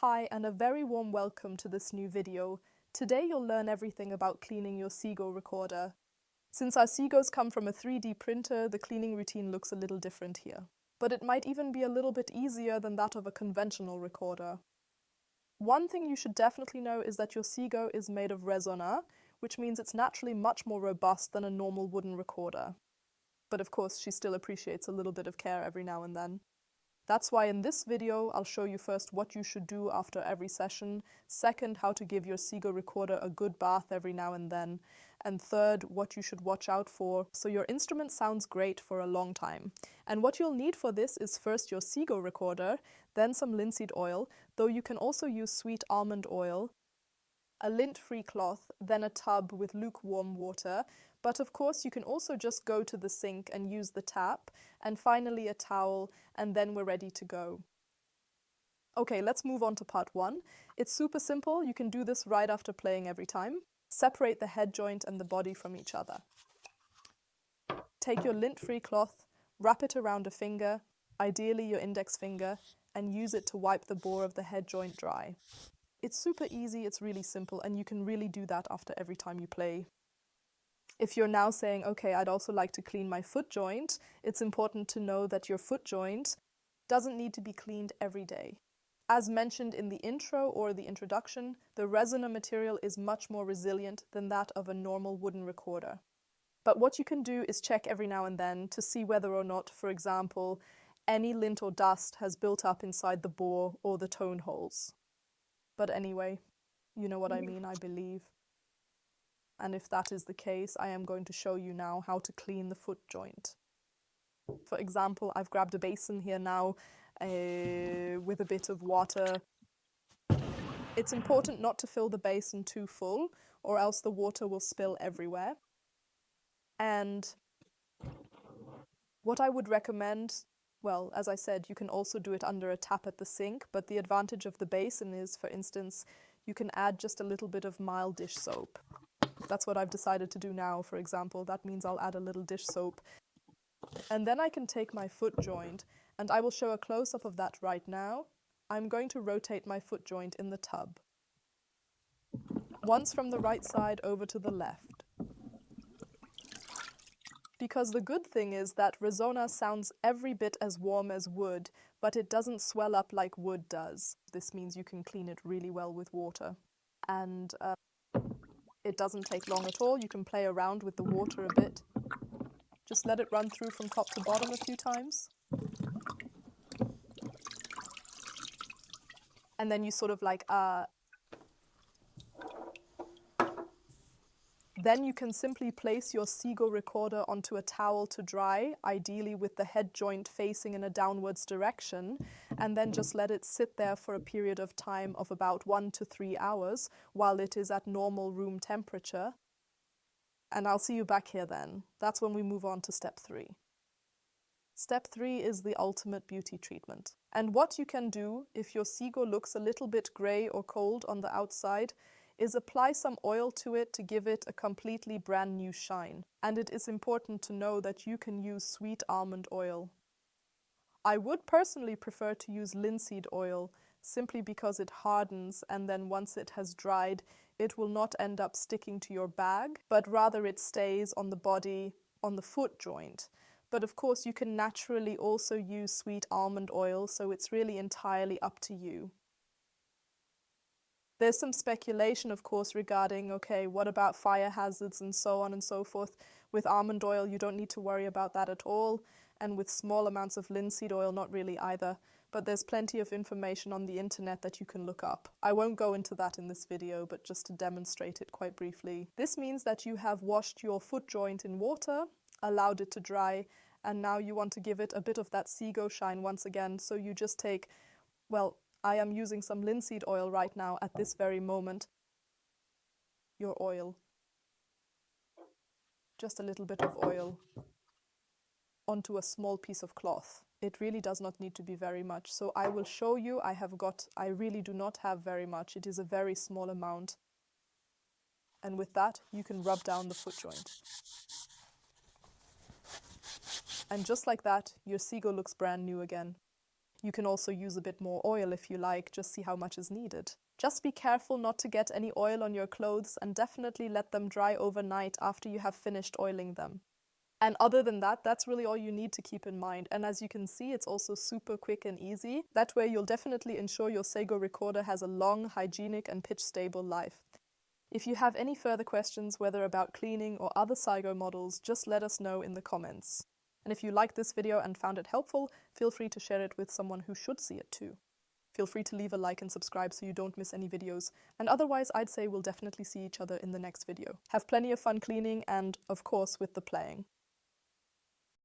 Hi, and a very warm welcome to this new video. Today you'll learn everything about cleaning your Sigo recorder. Since our Sigos come from a 3D printer, the cleaning routine looks a little different here. But it might even be a little bit easier than that of a conventional recorder. One thing you should definitely know is that your Sigo is made of resona, which means it's naturally much more robust than a normal wooden recorder. But of course, she still appreciates a little bit of care every now and then. That's why in this video, I'll show you first what you should do after every session, second, how to give your Sigo recorder a good bath every now and then, and third, what you should watch out for so your instrument sounds great for a long time. And what you'll need for this is first your Sigo recorder, then some linseed oil, though you can also use sweet almond oil, a lint-free cloth, then a tub with lukewarm water, but of course you can also just go to the sink and use the tap, and finally a towel, and then we're ready to go. Okay, let's move on to part 1. It's super simple, you can do this right after playing every time. Separate the head joint and the body from each other. Take your lint-free cloth, wrap it around a finger, ideally your index finger, and use it to wipe the bore of the head joint dry. It's super easy, it's really simple, and you can really do that after every time you play. If you're now saying, okay, I'd also like to clean my foot joint, it's important to know that your foot joint doesn't need to be cleaned every day. As mentioned in the intro or the introduction, the resina material is much more resilient than that of a normal wooden recorder. But what you can do is check every now and then to see whether or not, for example, any lint or dust has built up inside the bore or the tone holes. But anyway, you know what I mean, I believe. And if that is the case, I am going to show you now how to clean the foot joint. For example, I've grabbed a basin here now with a bit of water. It's important not to fill the basin too full, or else the water will spill everywhere. And what I would recommend, well, as I said, you can also do it under a tap at the sink, but the advantage of the basin is, for instance, you can add just a little bit of mild dish soap. That's what I've decided to do now, for example. That means I'll add a little dish soap. And then I can take my foot joint, and I will show a close-up of that right now. I'm going to rotate my foot joint in the tub. Once from the right side over to the left. Because the good thing is that resona sounds every bit as warm as wood, but it doesn't swell up like wood does. This means you can clean it really well with water. And it doesn't take long at all. You can play around with the water a bit. Just let it run through from top to bottom a few times. And then you sort of like, then you can simply place your Sigo recorder onto a towel to dry, ideally with the head joint facing in a downwards direction, and then just let it sit there for a period of time of about 1 to 3 hours while it is at normal room temperature. And I'll see you back here then. That's when we move on to step 3. Step 3 is the ultimate beauty treatment. And what you can do if your Sigo looks a little bit grey or cold on the outside is apply some oil to it to give it a completely brand new shine. And it is important to know that you can use sweet almond oil. I would personally prefer to use linseed oil simply because it hardens, and then once it has dried, it will not end up sticking to your bag, but rather it stays on the body, on the foot joint. But of course you can naturally also use sweet almond oil, so it's really entirely up to you. There's some speculation, of course, regarding, okay, what about fire hazards and so on and so forth. With almond oil, you don't need to worry about that at all. And with small amounts of linseed oil, not really either. But there's plenty of information on the internet that you can look up. I won't go into that in this video, but just to demonstrate it quite briefly. This means that you have washed your foot joint in water, allowed it to dry, and now you want to give it a bit of that Sigo shine once again. So you just take, well, I am using some linseed oil right now at this very moment. Your oil. Just a little bit of oil onto a small piece of cloth. It really does not need to be very much. So I will show you, I really do not have very much. It is a very small amount. And with that, you can rub down the foot joint. And just like that, your Sigo looks brand new again. You can also use a bit more oil if you like, just see how much is needed. Just be careful not to get any oil on your clothes and definitely let them dry overnight after you have finished oiling them. And other than that, that's really all you need to keep in mind. And as you can see, it's also super quick and easy. That way you'll definitely ensure your Sigo recorder has a long, hygienic and pitch-stable life. If you have any further questions, whether about cleaning or other Sigo models, just let us know in the comments. And if you liked this video and found it helpful, feel free to share it with someone who should see it too. Feel free to leave a like and subscribe so you don't miss any videos. And otherwise, I'd say we'll definitely see each other in the next video. Have plenty of fun cleaning and, of course, with the playing.